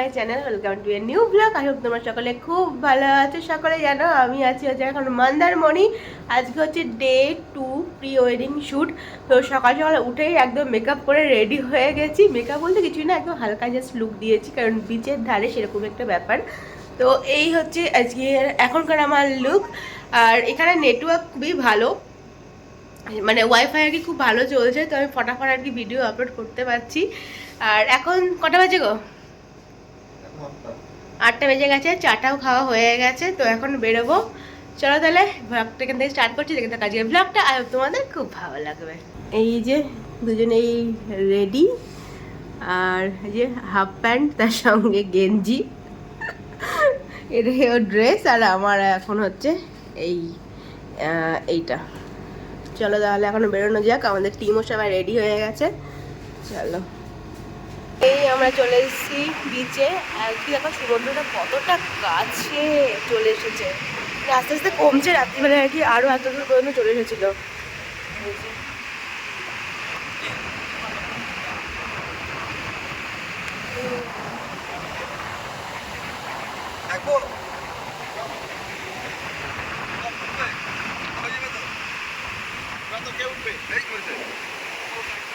My channel, welcome to a new blog. I hope তোমরা সকলে খুব ভালো আছো। সকলে জানো আমি আছি হচ্ছে এখন মন্দারমণি। আজকে হচ্ছে ডে 2 প্রি ওয়েডিং শ্যুট। তো সকাল সকাল উঠেই একদম মেকআপ করে রেডি হয়ে গেছি। মেকআপ বলতে কিছুই না, একদম হালকা জাস্ট লুক দিয়েছি, কারণ বিচের ধারে সেরকম একটা ব্যাপার। তো এই হচ্ছে আজকে এখনকার আমার লুক। আর এখানে নেটওয়ার্ক খুবই ভালো, মানে ওয়াইফাই আর কি খুব ভালো চলছে, তো আমি ফটাফট আর কি ভিডিও আপলোড করতে পারছি। আর এখন কটা বাজে গো? 8টা বেজে গেছে, চাটাও খাওয়া হয়ে গেছে। তো এখন বেরোবো। চলো তাহলে ব্লগটা এখান থেকে স্টার্ট করছি। দেখে আজকের ব্লগটা আর তোমাদের খুব ভালো লাগবে। এই যে দুজনেই রেডি, আর এই যে হাফ প্যান্ট, তার সঙ্গে গেঞ্জি, এটা ওর ড্রেস। আর আমার এখন হচ্ছে এই এইটা। চলো তাহলে এখন বেরোনো যাক, আমাদের টিমও সবাই রেডি হয়ে গেছে। চলো, এই আমরা চলে এসেছি বিচে। আর কি দেখো, সমুদ্রটা কতটা কাছে চলে এসেছে, আস্তে আস্তে কমছে। রাত্রিবেলা আর কি আরো এত দূর পর্যন্ত চলে এসেছিল।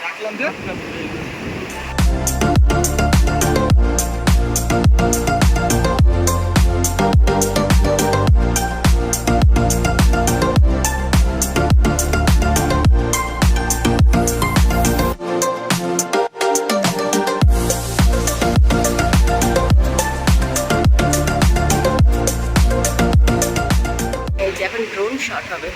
রাখলাম যে এখন ড্রোন শট হবে।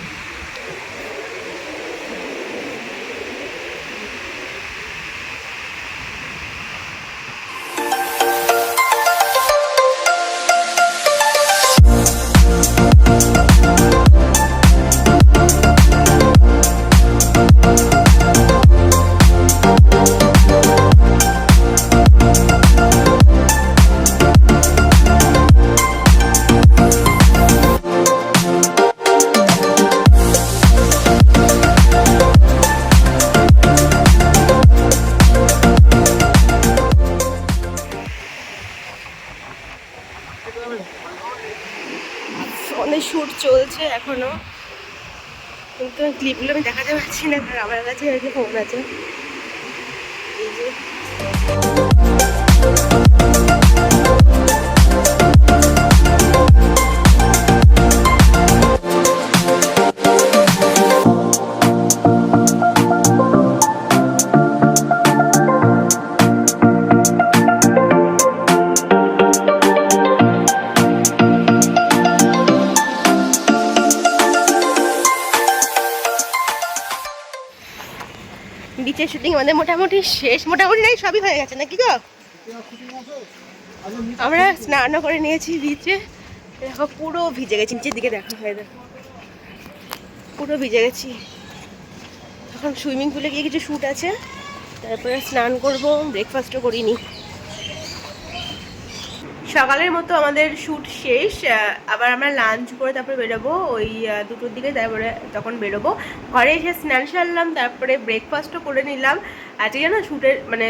অনেক শ্যুট চলছে এখনো, কিন্তু ক্লিপগুলো আমি দেখাতে পারছি না, কারণ আমার কাছে আর কি ফোন আছে। এই যে বিচের শুটিং আমাদের মোটামুটি শেষ, মোটামুটি নাই, সবই হয়ে গেছে নাকি গো? আমরা স্নানও করে নিয়েছি বিচে। দেখো পুরো ভিজে গেছি, নিচের দিকে দেখা হয়, দেখো পুরো ভিজে গেছি। এখন সুইমিং পুলে গিয়ে কিছু শ্যুট আছে, তারপরে স্নান করব, ব্রেকফাস্টও করিনি। সকালের মতো আমাদের শ্যুট শেষ। আবার আমরা লাঞ্চ করে তারপরে বেরোবো ওই 2টোর দিকে, তারপরে তখন বেরোবো। ঘরে এসে স্নান সারলাম, তারপরে ব্রেকফাস্টও করে নিলাম। আজকে জানো শ্যুটের মানে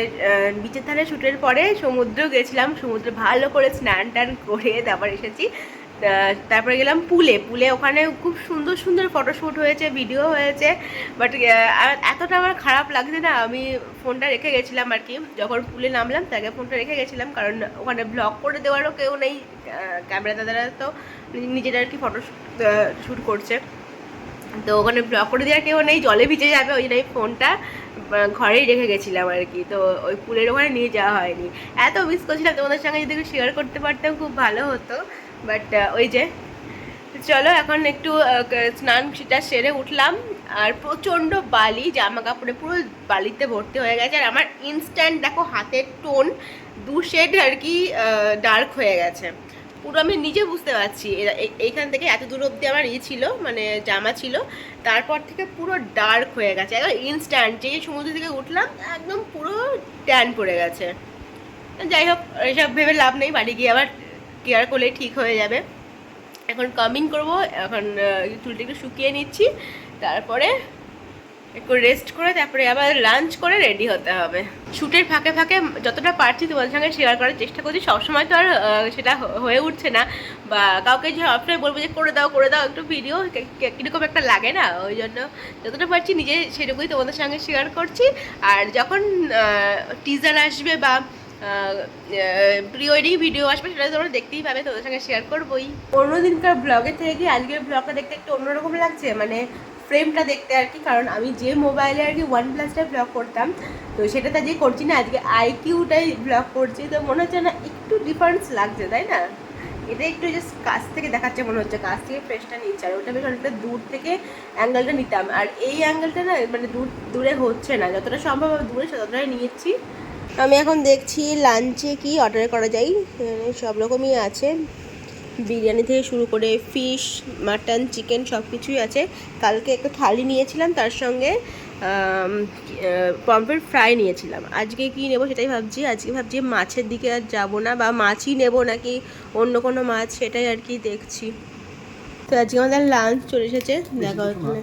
বিচের ধারে শ্যুটের পরে সমুদ্রেও গেছিলাম, সমুদ্রে ভালো করে স্নান টান করে তারপর এসেছি। তারপরে গেলাম পুলে। ওখানে খুব সুন্দর সুন্দর ফটোশ্যুট হয়েছে, ভিডিও হয়েছে। বাট এতটা আমার খারাপ লাগছে না, আমি ফোনটা রেখে গেছিলাম আর কি। যখন পুলে নামলাম তাকে ফোনটা রেখে গেছিলাম, কারণ ওখানে ব্লগ করে দেওয়ারও কেউ নেই। ক্যামেরা দাদারা তো নিজেরা আর কি ফটো শ্যুট করছে, তো ওখানে ব্লগ করে দেওয়ার কেউ নেই, জলে ভিজে যাবে, ওই জন্য আমি ফোনটা ঘরেই রেখে গেছিলাম আর কি। তো ওই পুলের ওখানে নিয়ে যাওয়া হয়নি। এত মিস করছিলাম, তোমাদের সঙ্গে যদি শেয়ার করতে পারতাম খুব ভালো হতো। বাট ওই যে, চলো এখন একটু স্নান সেটা সেরে উঠলাম। আর প্রচণ্ড বালি, জামা কাপড়ে পুরো বালিতে ভর্তি হয়ে গেছে। আর আমার ইনস্ট্যান্ট দেখো হাতের টোন 2 শেড আর কি ডার্ক হয়ে গেছে, পুরো আমি নিজে বুঝতে পারছি। এইখান থেকে এত দূর অবধি আমার ছিল, মানে জামা ছিল, তারপর থেকে পুরো ডার্ক হয়ে গেছে একদম ইনস্ট্যান্ট। যেই সমুদ্র থেকে উঠলাম একদম পুরো ট্যান পড়ে গেছে। যাই হোক, এসব ভেবে লাভ নেই, বাড়ি গিয়ে আবার কেয়ার করলে ঠিক হয়ে যাবে। এখন কামিং করব, এখন চুলটা একটু শুকিয়ে নিচ্ছি, তারপরে একটু রেস্ট করে তারপরে আবার লাঞ্চ করে রেডি হতে হবে। শ্যুটের ফাঁকে ফাঁকে যতটা পারছি তোমাদের সঙ্গে শেয়ার করার চেষ্টা করছি, সবসময় তো আর সেটা হয়ে উঠছে না, বা কাউকে যে সবসময় বলবো যে করে দাও একটু ভিডিও, কীরকম একটা লাগে না, ওই জন্য যতটা পারছি নিজে সেটুকুই তোমাদের সঙ্গে শেয়ার করছি। আর যখন টিজার আসবে বা প্রি ওয়েডিং ভিডিও আসবে সেটা তোমরা দেখতেই পাবে, তোদের সঙ্গে শেয়ার করবোই। অন্যদিনকার ব্লগের থেকে কি আজকের ব্লগটা দেখতে একটু অন্যরকম লাগছে, মানে ফ্রেমটা দেখতে আর কি। কারণ আমি যে মোবাইলে আর কি OnePlus-টাই ব্লগ করতাম, তো সেটাতে আজকে করছি না, আজকে IQ-টাই ব্লগ করছি, তো মনে হচ্ছে না একটু ডিফারেন্স লাগছে, তাই না? এটা একটু জাস্ট কাছ থেকে দেখাচ্ছে মনে হচ্ছে, কাছ থেকে ফ্রেশটা নিচ্ছে, আর ওটা বেশ অনেকটা দূর থেকে অ্যাঙ্গেলটা নিতাম, আর এই অ্যাঙ্গেলটা না মানে দূরে হচ্ছে না, যতটা সম্ভব দূরে ততটাই নিয়েছি। আমি এখন দেখছি লাঞ্চে কি অর্ডার করা যায়, সব রকমই আছে, বিরিয়ানি থেকে শুরু করে ফিশ, মাটন, চিকেন সব কিছুই আছে। কালকে একটা থালি নিয়েছিলাম, তার সঙ্গে পমফ্রেট ফ্রাই নিয়েছিলাম। আজকে কি নেব সেটাই ভাবছি। আজকে ভাবছি মাছের দিকে আর যাবো না, বা মাছই নেব নাকি অন্য কোনো মাছ, সেটাই আর কি দেখছি। তো আজকে আমাদের লাঞ্চ চলে এসেছে, দেখা হচ্ছে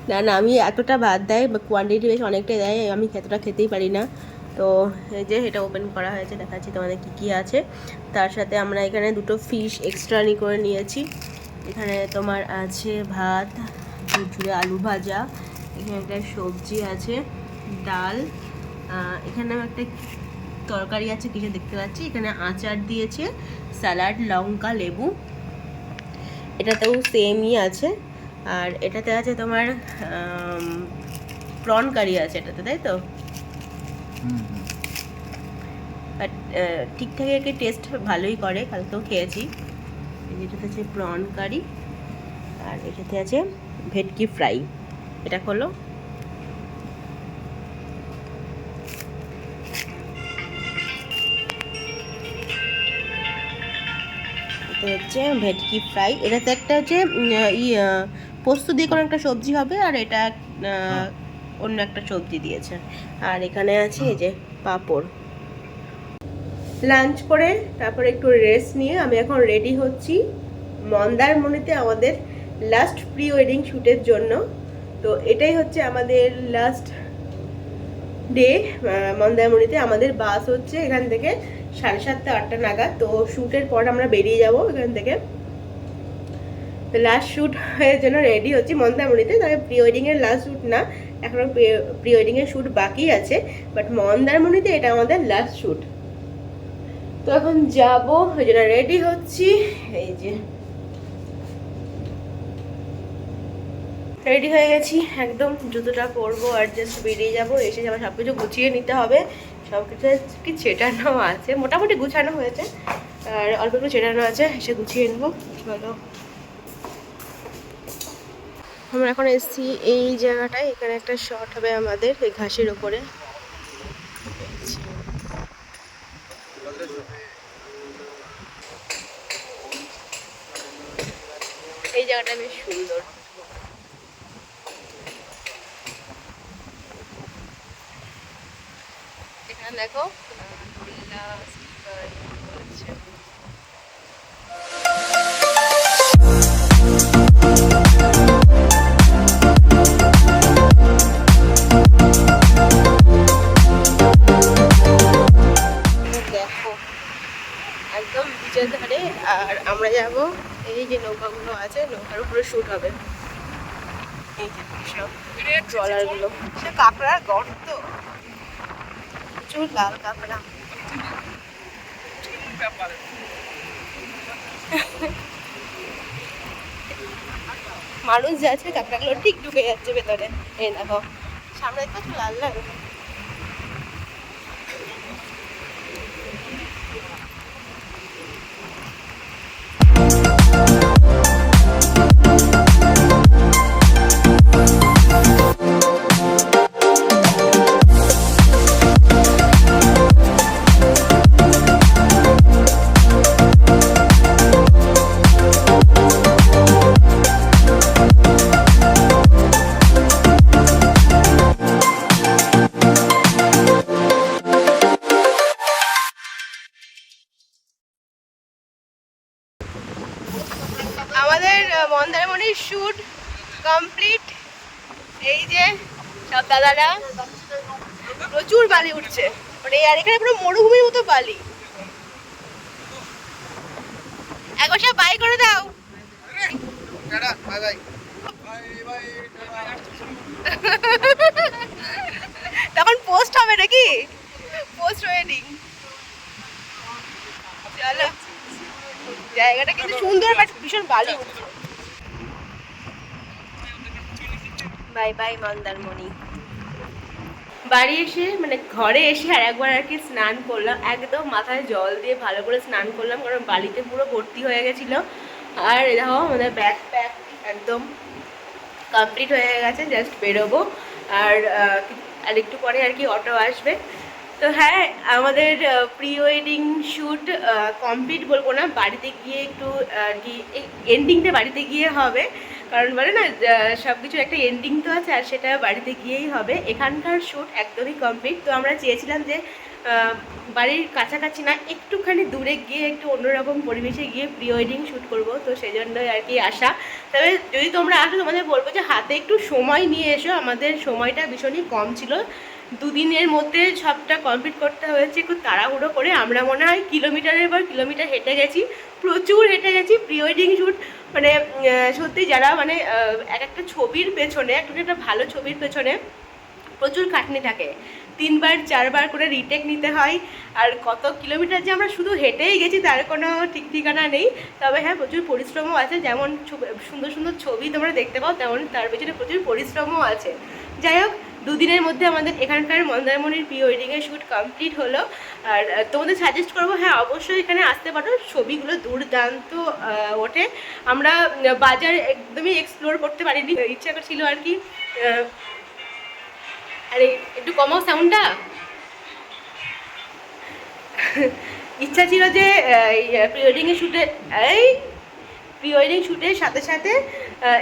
না না আমি এতটা বাদ দেয়, কোয়ান্টিটি বেশ অনেকটাই দেয়, আমি এতটা খেতেই পারি না। তো এই যে এটা ওপেন করা হয়েছে, দেখাচ্ছি তোমাদের কী কী আছে। তার সাথে আমরা এখানে দুটো ফিশ এক্সট্রা করে নিয়েছি। এখানে তোমার আছে ভাত, ঝুড়ে আলু ভাজা, এখানে একটা সবজি আছে, ডাল, এখানে একটা তরকারি আছে কিছু দেখতে পাচ্ছি, এখানে আচার দিয়েছে, স্যালাড, লঙ্কা, লেবু, এটাতেও সেমই আছে। আর এটাতে আছে তোমার প্রন কারি আছে এটাতে, তাই তো? বাট ঠিকঠাকই আর কি, টেস্ট ভালোই করে, কালকেও খেয়েছি। এটাতে আছে প্রন কারি, আর এটাতে আছে ভেটকি ফ্রাই। এটা হলো এটা হচ্ছে ভেটকি ফ্রাই, এটাতে একটা হচ্ছে পোস্ত দিয়ে কোনো একটা সবজি হবে, আর এটা অন্য একটা সবজি দিয়েছে। আর এখানে আছে এই যে পাঁপড়। লাঞ্চ করে তারপরে একটু রেস্ট নিয়ে আমি এখন রেডি হচ্ছি মন্দারমণিতে আমাদের লাস্ট প্রি ওয়েডিং শ্যুটের জন্য। তো এটাই হচ্ছে আমাদের লাস্ট ডে মন্দারমণিতে। আমাদের বাস হচ্ছে এখান থেকে 7:30 8টা নাগাদ। তো শ্যুটের পর আমরা বেরিয়ে যাব এখান থেকে। তো লাস্ট শ্যুট এর জন্য রেডি হচ্ছি মন্দারমণিতে, তবে প্রি ওয়েডিংয়ের লাস্ট শ্যুট না, এখনও প্রি ওয়েডিংয়ের শ্যুট বাকি আছে, বাট মন্দারমণিতে এটা আমাদের লাস্ট শ্যুট। তো এখন যাবো, ওই জন্য রেডি হচ্ছি। এই যে রেডি হয়ে গেছি একদম, জুতোটা পরবো আর জাস্ট বেরিয়ে যাবো। এসে যাবো, সব কিছু গুছিয়ে নিতে হবে, সব কিছু কি ছেটানো আছে, মোটামুটি গুছানো হয়েছে, আর অল্প একটু ছেটানো আছে, এসে গুছিয়ে নেবো। চলো, আমরা এখন এসেছি এই জায়গাটায়, এখানে একটা শট হবে আমাদের এই ঘাসের ওপরে। এই জায়গাটা বেশ সুন্দর। এখানে দেখো একদম বিচের ধারে, আর আমরা যাব এই যে নৌকাগুলো আছে, নৌকার উপরে শ্যুট হবে। এই যে সব ট্রলারগুলো, সে কাঁকড়ার গর্ত, প্রচুর লাল কাঁকড়া। মানুষ যাচ্ছে, কাঁকড়াগুলো ঠিক ঢুকে যাচ্ছে ভেতরে। এই দেখো সামনে তো লাল লাল। আমাদের মন্দারমণির শ্যুট কমপ্লিট, এই যে সব দাদারা, প্রচুর বালি উঠছে, মানে আর এখানে পুরো মরুভূমির মতো বালি। একবার সব বাই করে দাও। তখন পোস্ট হবে নাকি? Post wedding. চলো, জায়গাটা কিন্তু সুন্দর, বাট ভীষণ বালি উঠছে। Bye bye Mandarmani. বাড়ি এসে মানে ঘরে এসে আর একবার আর কি স্নান করলাম, একদম মাথায় জল দিয়ে ভালো করে স্নান করলাম, কারণ বালিতে পুরো ভর্তি হয়ে গেছিলো। আর দেখো আমাদের ব্যাগ প্যাক একদম কমপ্লিট হয়ে গেছে, জাস্ট বেরোবো। আর আর একটু পরে আর কি অটো আসবে। তো হ্যাঁ, আমাদের প্রি ওয়েডিং শ্যুট কমপ্লিট বলবো না, বাড়িতে গিয়ে একটু আর কি এন্ডিংটা বাড়িতে গিয়ে হবে, কারণ বলে না সব কিছুর একটা এন্ডিং তো আছে, আর সেটা বাড়িতে গিয়েই হবে। এখানকার শ্যুট একদমই কমপ্লিট। তো আমরা চেয়েছিলাম যে বাড়ির কাছাকাছি না, একটুখানি দূরে গিয়ে একটু অন্যরকম পরিবেশে গিয়ে প্রি ওয়েডিং শ্যুট করবো, তো সেই জন্যই আর কি আসা। তবে যদি তোমরা আসো, তোমাদের বলবো যে হাতে একটু সময় নিয়ে এসো, আমাদের সময়টা ভীষণই কম ছিল, 2 দিনের মধ্যে সবটা কমপ্লিট করতে হয়েছে একটু তাড়াহুড়ো করে। আমরা মনে হয় কিলোমিটারের পর কিলোমিটার হেঁটে গেছি, প্রচুর হেঁটে গেছি। প্রি ওয়েডিং শ্যুট মানে সত্যি যারা মানে এক একটা ছবির পেছনে, একটা ভালো ছবির পেছনে প্রচুর খাটনি থাকে, 3বার 4বার করে রিটেক নিতে হয়। আর কত কিলোমিটার যে আমরা শুধু হেঁটেই গেছি তার কোনো ঠিক ঠিকানা নেই। তবে হ্যাঁ, প্রচুর পরিশ্রমও আছে, যেমন সুন্দর সুন্দর ছবি তোমরা দেখতে পাও, তেমন তার পেছনে প্রচুর পরিশ্রমও আছে। যাই হোক, 2 দিনের মধ্যে আমাদের এখানকার মন্দারমণির প্রি ওয়েডিংয়ের শ্যুট কমপ্লিট হলো। আর তোমাদের সাজেস্ট করবো, হ্যাঁ অবশ্যই এখানে আসতে পারো, ছবিগুলো দুর্দান্ত ওঠে। আমরা বাজার একদমই এক্সপ্লোর করতে পারিনি, ইচ্ছা ছিল আর কি। আরে একটু কমাও সাউন্ডটা। ইচ্ছা ছিল যে প্রি ওয়েডিংয়ের শ্যুটে প্রি ওয়েডিং শ্যুটের সাথে সাথে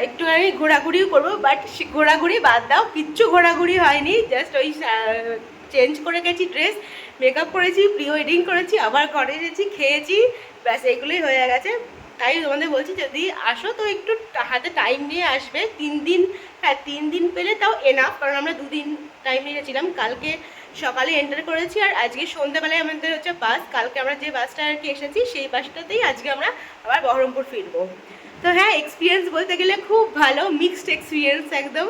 একটুখানি ঘোরাঘুরিও করবো, বাট ঘোরাঘুরি বাদ দাও, কিচ্ছু ঘোরাঘুরি হয়নি। জাস্ট ওই চেঞ্জ করে গেছি ড্রেস, মেকআপ করেছি, প্রি ওয়েডিং করেছি, আবার ঘরে এসেছি, খেয়েছি, ব্যাস এইগুলোই হয়ে গেছে। তাই তোমাদের বলছি যদি আসো তো একটু হাতে টাইম নিয়ে আসবে। 3 দিন, হ্যাঁ 3 দিন পেলে তাও এনাফ, কারণ আমরা 2 দিন টাইম নিয়েছিলাম। কালকে সকালে এন্টার করেছি, আর আজকে সন্ধ্যাবেলায় আমাদের হচ্ছে বাস। কালকে আমরা যে বাসটা আর কি এসেছি সেই বাসটাতেই আজকে আমরা আবার বহরমপুর ফিরবো। তো হ্যাঁ, এক্সপিরিয়েন্স বলতে গেলে খুব ভালো, মিক্সড এক্সপিরিয়েন্স একদম,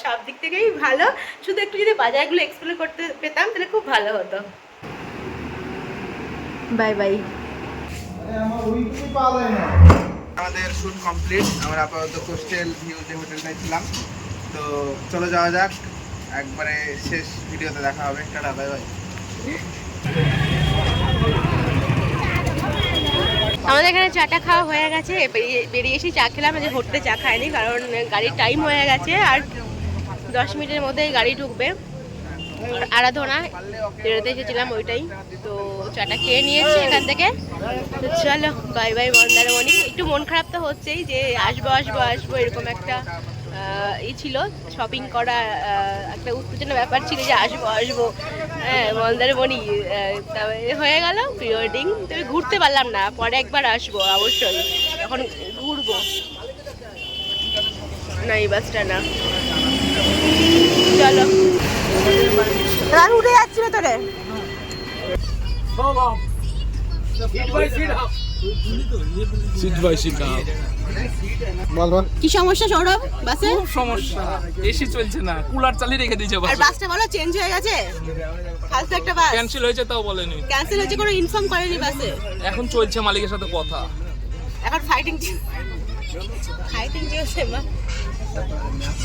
সব দিক থেকেই ভালো। শুধু একটু যদি বাজারগুলো এক্সপ্লোর করতে পেতাম তাহলে খুব ভালো হতো। Bye bye. আমাদের শুট কমপ্লিট। আমরা আপাতত কোস্টাল ভিউ যে হোটেলটায় ছিলাম, তো চলে যাওয়া যাক, একবারে শেষ ভিডিওতে দেখা হবে। Tata, bye bye. আমাদের এখানে চাটা খাওয়া হয়ে গেছে, বেরিয়ে এসে চা খেলাম। যে হোটেলে চা খায়নি, কারণ গাড়ির টাইম হয়ে গেছে, আর 10 মিনিটের মধ্যে গাড়ি ঢুকবে। আরাধনা বেরোতে এসেছিলাম ওইটাই, তো চাটা খেয়ে নিয়েছি এখান থেকে। তো চলো বাই বাই মন্দারমণি। একটু মন খারাপ তো হচ্ছেই, যে আসবো আসবো আসবো এরকম একটা ছিল, শপিং করা একটা উত্তেজনা ব্যাপার ছিল যে আসবো আসবো। হ্যাঁ, মন্দারমণি তবে হয়ে গেল প্রি ওয়েডিং। তবে ঘুরতে পারলাম না, পরে একবার আসবো অবশ্যই, তখন ঘুরবো। না, এই বাসটা না, চলো। উঠে যাচ্ছি ভেতরে। কি সমস্যা সৌরভ বাসে? খুব সমস্যা, এসি চলছে না, কুলার চালিয়ে রেখে দিয়েছে আর বাসটা বলো চেঞ্জ হয়ে গেছে, ফালতু একটা বাস ক্যান্সেল হয়েছে, তাও বলেনি। ক্যান্সেল হয়েছে, কোনো ইনফর্ম করেনি বাসে। এখন চলছে মালিকের সাথে কথা, এখন ফাইটিং চলছে।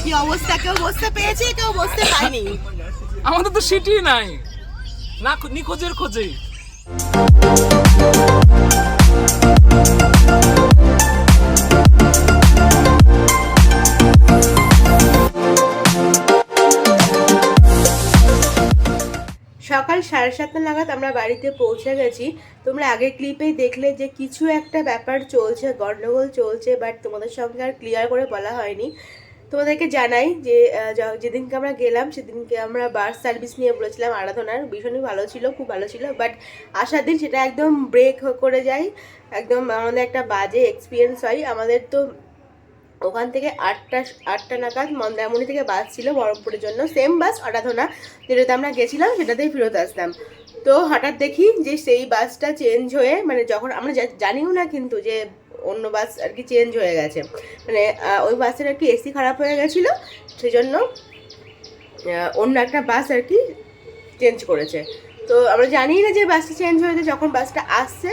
কি অবস্থা, কেউ বসতে পেয়েছে, কেউ বসতে পায়নি। আমাদের তো সিটি নাই, না নিখোঁজের খোঁজে। সকাল 7:30 নাগাদ আমরা বাড়িতে পৌঁছে গেছি। তোমরা আগের ক্লিপেই দেখলে যে কিছু একটা ব্যাপার চলছে, গন্ডগোল চলছে, বাট তোমাদের সঙ্গে আর ক্লিয়ার করে বলা হয়নি। তোমাদেরকে জানাই যে যেদিনকে আমরা গেলাম সেদিনকে আমরা বাস সার্ভিস নিয়ে বলেছিলাম আরাধনার, ভীষণই ভালো ছিল, খুব ভালো ছিল। বাট আসার দিন সেটা একদম ব্রেক করে যায়, একদম আমাদের একটা বাজে এক্সপিরিয়েন্স হয়। আমাদের তো ওখান থেকে আটটা নাগাদ মন্দারমণি থেকে বাস ছিল বহরমপুরের জন্য, সেম বাস আরাধনা যেটাতে আমরা গেছিলাম সেটাতেই ফেরত আসতাম। তো হঠাৎ দেখি যে সেই বাসটা চেঞ্জ হয়ে, মানে যখন আমরা জানিও না কিন্তু যে অন্য বাস আর কি চেঞ্জ হয়ে গেছে, মানে ওই বাসের আর কি এসি খারাপ হয়ে গেছিলো, সেই জন্য অন্য একটা বাস আর কি চেঞ্জ করেছে। তো আমরা জানি না যে বাসটা চেঞ্জ হয়েছে। যখন বাসটা আসছে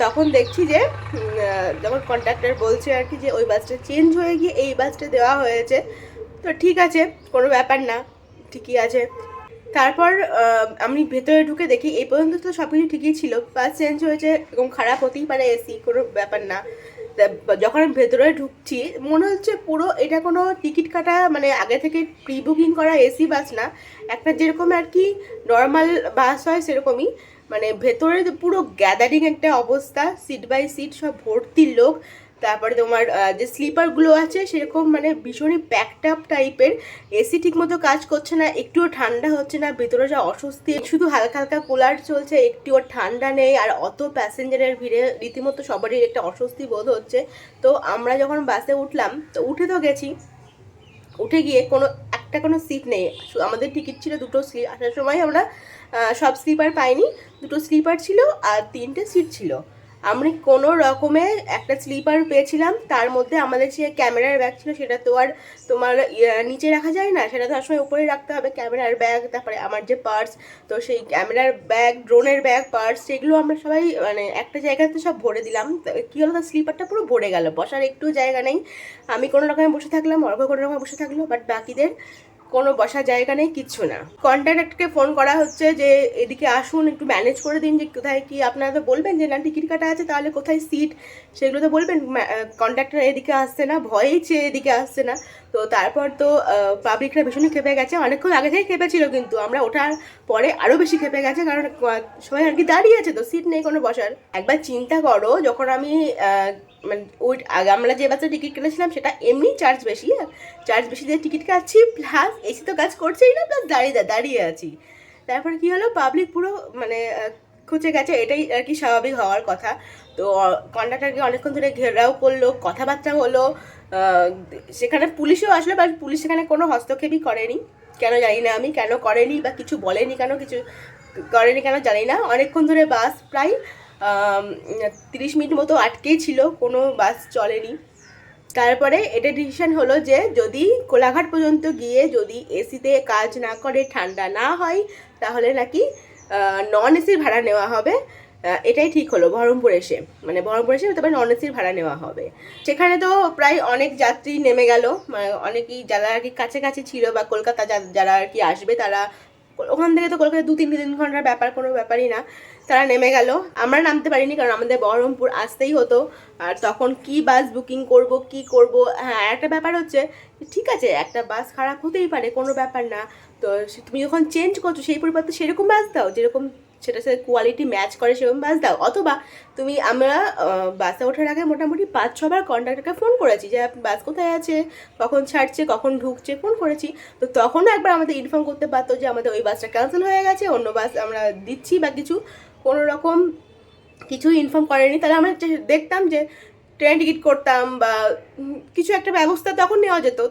তখন দেখছি যে যখন কন্ডাক্টর বলছে আর কি যে ওই বাসটা চেঞ্জ হয়ে গিয়ে এই বাসটা দেওয়া হয়েছে। তো ঠিক আছে, কোনো ব্যাপার না, ঠিকই আছে। তারপর আমি ভেতরে ঢুকে দেখি এই পর্যন্ত তো সব কিছু ঠিকই ছিল, বাস চেঞ্জ হয়েছে, এরকম খারাপ হতেই পারে, এসি, কোনো ব্যাপার না। যখন আমি ভেতরে ঢুকছি মনে হচ্ছে পুরো এটা কোনো টিকিট কাটা, মানে আগে থেকে প্রি বুকিং করা এসি বাস না, একটা যেরকম আর কি নর্মাল বাস হয় সেরকমই। মানে ভেতরে পুরো গ্যাদারিং একটা অবস্থা, সিট বাই সিট সব ভর্তি লোক। তারপরে তোমার যে স্লিপারগুলো আছে সেরকম মানে ভীষণই প্যাকড আপ টাইপের। এসি ঠিকমতো কাজ করছে না, একটুও ঠান্ডা হচ্ছে না, ভেতরে যা অস্বস্তি, শুধু হালকা হালকা কুলার চলছে, একটুও ঠান্ডা নেই। আর অত প্যাসেঞ্জারের ভিড়ে রীতিমতো সবারই একটা অস্বস্তি বোধ হচ্ছে। তো আমরা যখন বাসে উঠলাম, তো উঠে তো গেছি, উঠে গিয়ে কোনো সিট নেই। আমাদের টিকিট ছিল দুটো, আসার সময় আমরা সব স্লিপার পাইনি, দুটো স্লিপার ছিল আর 3টে সিট ছিল। আমরা কোনো রকমে একটা স্লিপার পেয়েছিলাম, তার মধ্যে আমাদের যে ক্যামেরার ব্যাগ ছিল সেটা তো আর তোমার নিচে রাখা যায় না, সেটা তো সবসময় উপরে রাখতে হবে, ক্যামেরার ব্যাগ। তারপরে আমার যে পার্স, তো সেই ক্যামেরার ব্যাগ, ড্রোনের ব্যাগ, পার্স, সেগুলো আমরা সবাই মানে একটা জায়গাতে সব ভরে দিলাম। কী হলো, তার স্লিপারটা পুরো ভরে গেল, বসার একটু জায়গা নেই। আমি কোনো রকমে বসে থাকলাম, অর্ঘ কোনো রকমে বসে থাকলো, বাট বাকিদের কোনো বসার জায়গা নেই, কিচ্ছু না। কন্ট্রাক্টরকে ফোন করা হচ্ছে যে এদিকে আসুন, একটু ম্যানেজ করে দিন, যে কোথায় কি, আপনারা তো বলবেন যে না টিকিট কাটা আছে, তাহলে কোথায় সিট সেগুলো তো বলবেন। কন্ট্রাক্টর এদিকে আসছে না, ভয়েই চেয়ে এদিকে আসছে না। তো তারপর তো পাবলিকরা ভীষণই খেপে গেছে, অনেকক্ষণ আগে থেকে খেপেছিল, কিন্তু আমরা ওঠার পরে আরও বেশি খেপে গেছে, কারণ সবাই আর কি দাঁড়িয়ে আছে, তো সিট নেই কোনো বসার। একবার চিন্তা করো, যখন আমি মানে ওই আগে আমরা যে বাসে টিকিট কেটেছিলাম সেটা এমনি চার্জ বেশি দিয়ে টিকিট কাটছি, প্লাস এসি তো কাজ করছেই না, প্লাস দাঁড়িয়ে আছি। তারপর কি হলো, পাবলিক পুরো মানে খুঁজে গেছে, এটাই আর কি স্বাভাবিক হওয়ার কথা। তো কন্ডাক্টরকে অনেকক্ষণ ধরে ঘেরাও করলো, কথাবার্তা হলো, সেখানে পুলিশও আসলো, বা পুলিশ সেখানে কোনো হস্তক্ষেপই করেনি, কেন জানি না আমি, কেন করেনি বা কিছু বলেনি, কেন কিছু করেনি কেন জানি না। অনেকক্ষণ ধরে বাস প্রায় 30 মিনিট মতো আটকেই ছিল, কোনো বাস চলেনি। তারপরে এটা ডিসিশন হলো যে যদি কোলাঘাট পর্যন্ত গিয়ে যদি এসিতে কাজ না করে, ঠান্ডা না হয়, তাহলে নাকি নন এসির ভাড়া নেওয়া হবে। এটাই ঠিক হলো বহরমপুর এসে, মানে বহরমপুর এসে তারপরে নন এসির ভাড়া নেওয়া হবে। সেখানে তো প্রায় অনেক যাত্রী নেমে গেল, মানে অনেকেই যারা আর কি কাছাকাছি ছিল বা কলকাতা যারা আর কি আসবে, তারা ওখান থেকে তো কলকাতা 2-3 ঘন্টার ব্যাপার, কোনো ব্যাপারই না, তারা নেমে গেল। আমরা নামতে পারিনি, কারণ আমাদের বহরমপুর আসতেই হতো। আর তখন কি বাস বুকিং করব, কি করব। হ্যাঁ, একটা ব্যাপার হচ্ছে, ঠিক আছে একটা বাস খারাপ হতেই পারে, কোনো ব্যাপার না, তো তুমি যখন চেঞ্জ করছো সেই পরিবর্তে সেরকম বাস দাও যেরকম সেটার সাথে কোয়ালিটি ম্যাচ করে, সেরকম বাস দাও। অথবা আমরা বাসে ওঠার আগে মোটামুটি 5-6 বার কন্ডাক্টরকে ফোন করেছি যে বাস কোথায় আছে, কখন ছাড়ছে, কখন ঢুকছে, ফোন করেছি। তো তখনও একবার আমাদের ইনফর্ম করতে পারতো যে আমাদের ওই বাসটা ক্যান্সেল হয়ে গেছে, অন্য বাস আমরা দিচ্ছি বা কিছু, কোনো রকম কিছুই ইনফর্ম করেনি। তাহলে আমরা দেখতাম যে ট্রেন টিকিট করতাম বা কিছু একটা ব্যবস্থা তখন নেওয়া যেত।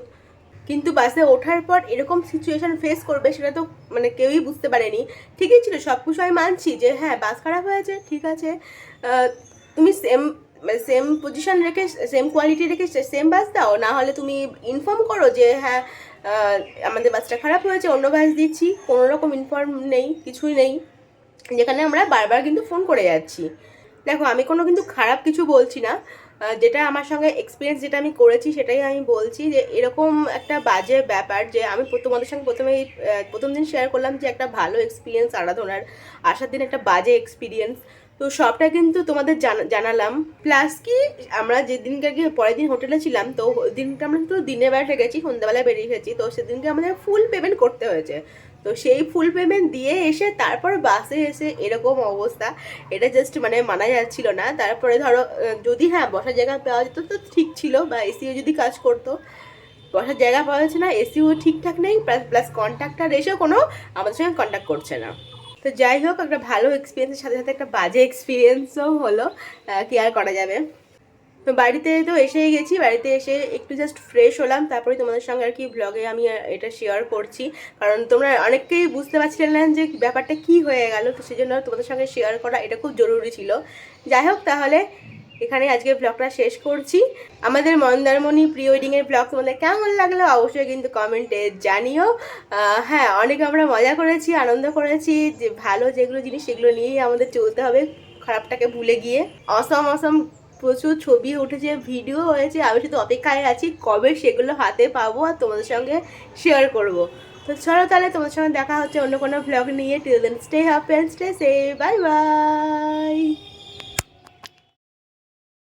কিন্তু বাসে ওঠার পর এরকম সিচুয়েশান ফেস করবে সেটা তো মানে কেউই বুঝতে পারেনি। ঠিকই ছিল, সব কিছু আমি মানছি যে হ্যাঁ বাস খারাপ হয়েছে, ঠিক আছে, তুমি সেম পজিশন রেখে, সেম কোয়ালিটি রেখে সেম বাস দাও, না হলে তুমি ইনফর্ম করো যে হ্যাঁ আমাদের বাসটা খারাপ হয়েছে, অন্য বাস দিচ্ছি। কোনো রকম ইনফর্ম নেই, কিছুই নেই, যেখানে আমরা বারবার কিন্তু ফোন করে যাচ্ছি। দেখো আমি কোনো কিন্তু খারাপ কিছু বলছি না, যেটা আমার সঙ্গে এক্সপিরিয়েন্স, যেটা আমি করেছি সেটাই আমি বলছি, যে এরকম একটা বাজে ব্যাপার, যে আমি তোমাদের সঙ্গে প্রথম দিন শেয়ার করলাম যে একটা ভালো এক্সপিরিয়েন্স আরাধনার, আসার দিন একটা বাজে এক্সপিরিয়েন্স, তো সবটা কিন্তু তোমাদের জানালাম। প্লাস কি আমরা যেদিনকে গিয়ে পরের দিন হোটেলে ছিলাম, তো দিনটা আমরা কিন্তু দিনের বেলাটা গেছি, সন্ধ্যাবেলায় বেরিয়ে গেছি, তো সেদিনকে আমাদের ফুল পেমেন্ট করতে হয়েছে। তো সেই ফুল পেমেন্ট দিয়ে এসে তারপর বাসে এসে এরকম অবস্থা, এটা জাস্ট মানে মানা যাচ্ছিল না। তারপরে ধরো যদি হ্যাঁ বসার জায়গা পাওয়া যেত তো ঠিক ছিল, বা এসিও যদি কাজ করতো, বসার জায়গা পাওয়া যাচ্ছে না, এসিও ঠিকঠাক নেই, প্লাস কন্ট্রাক্টর এসেও কোনো আমাদের সঙ্গে কন্ট্যাক্ট করছে না। তো যাই হোক, একটা ভালো এক্সপিরিয়েন্সের সাথে সাথে একটা বাজে এক্সপিরিয়েন্সও হলো, কি আর করা যাবে। তো বাড়িতে তো এসেই গেছি, বাড়িতে এসে একটু জাস্ট ফ্রেশ হলাম, তারপরে তোমাদের সঙ্গে আর কি ব্লগে আমি এটা শেয়ার করছি, কারণ তোমরা অনেকেই বুঝতে পারছিলেন যে ব্যাপারটা কি হয়ে গেল, তো সেই জন্য তোমাদের সঙ্গে শেয়ার করা এটা খুব জরুরি ছিল। যাই হোক, তাহলে এখানে আজকে ব্লগটা শেষ করছি। আমাদের মন্দারমণি প্রি ওয়েডিংয়ের ব্লগ তোমাদের কেমন লাগলো অবশ্যই কিন্তু কমেন্টে জানিও। হ্যাঁ, অনেক আমরা মজা করেছি, আনন্দ করেছি, যে ভালো যেগুলো জিনিস সেগুলো নিয়েই আমাদের চলতে হবে, খারাপটাকে ভুলে গিয়ে। অসম অসম প্রচুর ছবি উঠেছে, ভিডিও হয়েছে, আমি শুধু অপেক্ষায় আছি কবে সেগুলো হাতে পাবো আর তোমাদের সঙ্গে শেয়ার করব। তো চলো তাহলে তোমাদের সঙ্গে দেখা হচ্ছে অন্য কোনো ব্লগ নিয়ে। Till then stay happy and stay safe, bye by.